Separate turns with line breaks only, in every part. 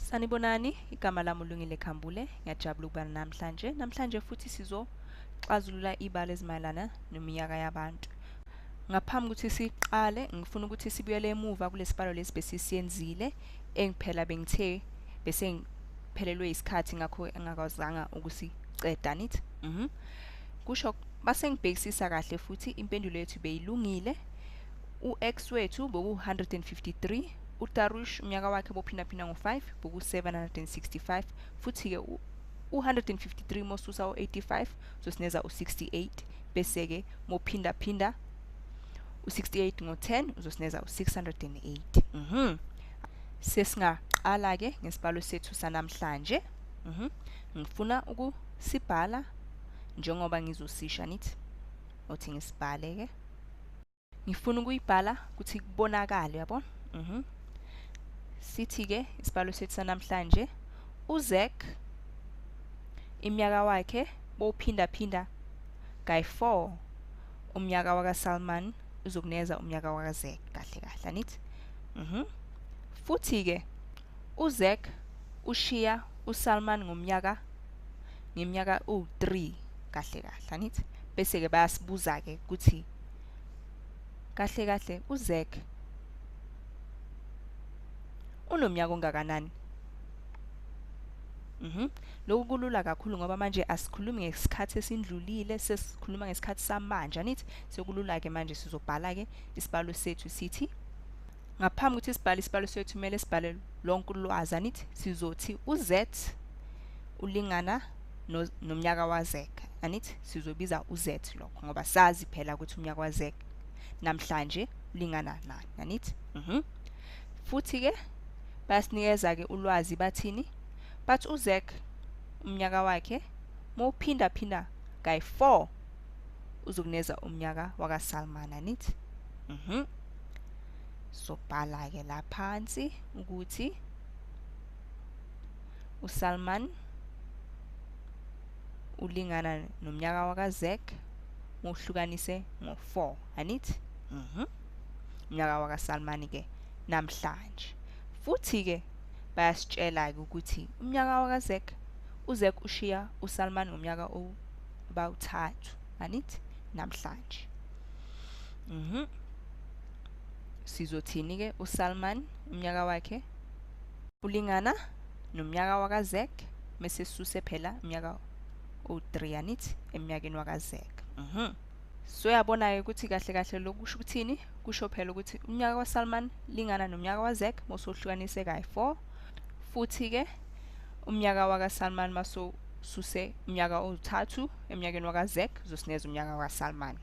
Sanibonani, igama lami uLungile Khambule. Ngiyajabula ukuba namhlanje. Namhlanje futhi sizoxazulula ibala ezimayelana neminyaka yabantu. Ngaphambi ukuthi siqale, ngifuna ukuthi sibuyele emuva kulesibalo lesi besisiyenzile. Engiphela bengithe bese ngiphelelwe isikhathi ngakho engakwazanga ukusiceda nithi. Kusho base ngibhekisisa kahle futhi impendulo yethu beyilungile. U-X wethu boku 153. uTarush unyaka wakhe bophindaphinda ngo5 boku 765 futhi ke u153 mosusa u85 uzosineza u68 bese ke mophindaphinda u68 ngo10 uzosineza u608. Sesingaqala ke ngesibalo sethu sanamhlanje. Ngifuna ukusibhala njengoba ngizosisha nithi. Othi ngisibhale ke. Ngifuna ukuyibhala ukuthi kubonakale yabona. Sithi ke isibalo sethu sanamhlanje uZak iminyaka wakhe bophindaphinda kay4 umnyaka wakaSalman uzokuneza umnyaka wakaZak kahle kahle nithi. Futhi ke uZak ushiya uSalman ngeminyaka u3 kahle kahle nithi. Bese ke bayasibuza ke ukuthi kahle kahle uZak unomnyaka ongakanani. Lokhu kulula kakhulu ngoba manje asikhulumi ngesikhathi esindlulile, sesikhuluma ngesikhathi samanje nithi. Sekulula ke manje sizobhala ke isibalo sethu sithi ngaphambi ukuthi sibhale isibalo sethu kumele sibhale lonke ulwazi nithi. Sizothi uZ ulingana nomnyaka waZak anithi. Sizobiza uZ lokho ngoba sazi phela ukuthi umnyaka waZak namhlanje ulingana nani anithi. Futhi ke basinikeza ke ulwazi bathini bathi uZak umnyaka wakhe mawuphindaphinda kay4 uzokuneza umnyaka wakaSalman anithi. Sobhala ke la phansi ukuthi uSalman ulingana nomnyaka wakaZak mohlukanise ngo4 anithi. Umnyaka wakaSalman ke namhlanje. Futhi ke bayasitshela ukuthi umnyaka wakaZak uZak ushiya uSalman ngomnyaka oba3 anithi namhlanje. Sizothini ke uSalman umnyaka wakhe ulingana nomnyaka wakaZak mase sisuse phela umnyaka o3 anithi eminyakeni wakaZak. So yabona ke ukuthi kahle kahle lokusho ukuthini kusho phela ukuthi umnyaka waSalman lingana nomnyaka waZak mosohlukanise kay4 futhi ke umnyaka wakaSalman maso suse umnyaka o3 eminyakeni wakaZak uzosineza umnyaka wakaSalman.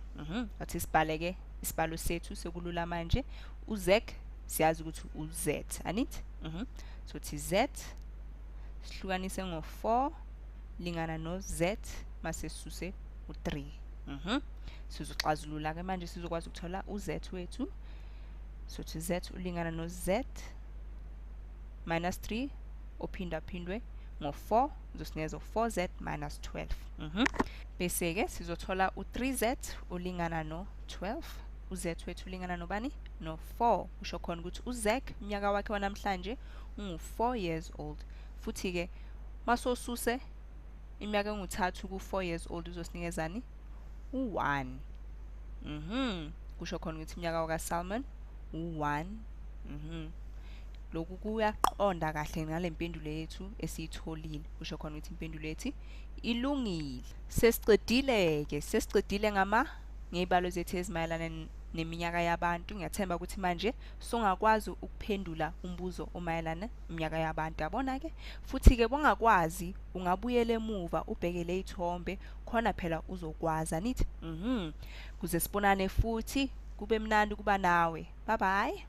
Athi sibhale ke isibalo sethu sekulula manje uZak siyazi ukuthi uZ anithi. So thi Z sihlukanise ngo4 lingana noZ mase sisuse u3. Sizoxazulula ke manje sizokwazi ukuthola uZ wethu. So thi Z ulingana noZ minus 3 ophindaphindwe ngo4 uzosineza u4Z minus 12. Bese ke sizothola u3Z ulingana no12. uZ wethu ulingana nobani no4. Usho khona ukuthi uZak umnyaka wakhe wanamhlanje ungu4 years old. Futhi ke masosuse iminyaka engu3 ku4 years old uzosinikezani u1. Kusho khona ukuthi iminyaka wakaSalman u1. Lokhu kuyaqonda kahle ngalempendulo yethu esiyitholile. Kusho khona ukuthi impendulo yethu ilungile. Sesiqedile ngebalo zethu ezimayelana neminyaka yabantu. Ngiyathemba ukuthi manje songakwazi ukuphendula umbuzo omayelana iminyaka yabantu yabona ke. Futhi ke bongakwazi ungabuyela emuva ubhekele izithombe khona phela uzokwazi nithi. Kuze sibonane futhi kube mnandi kuba nawe. Bye bye.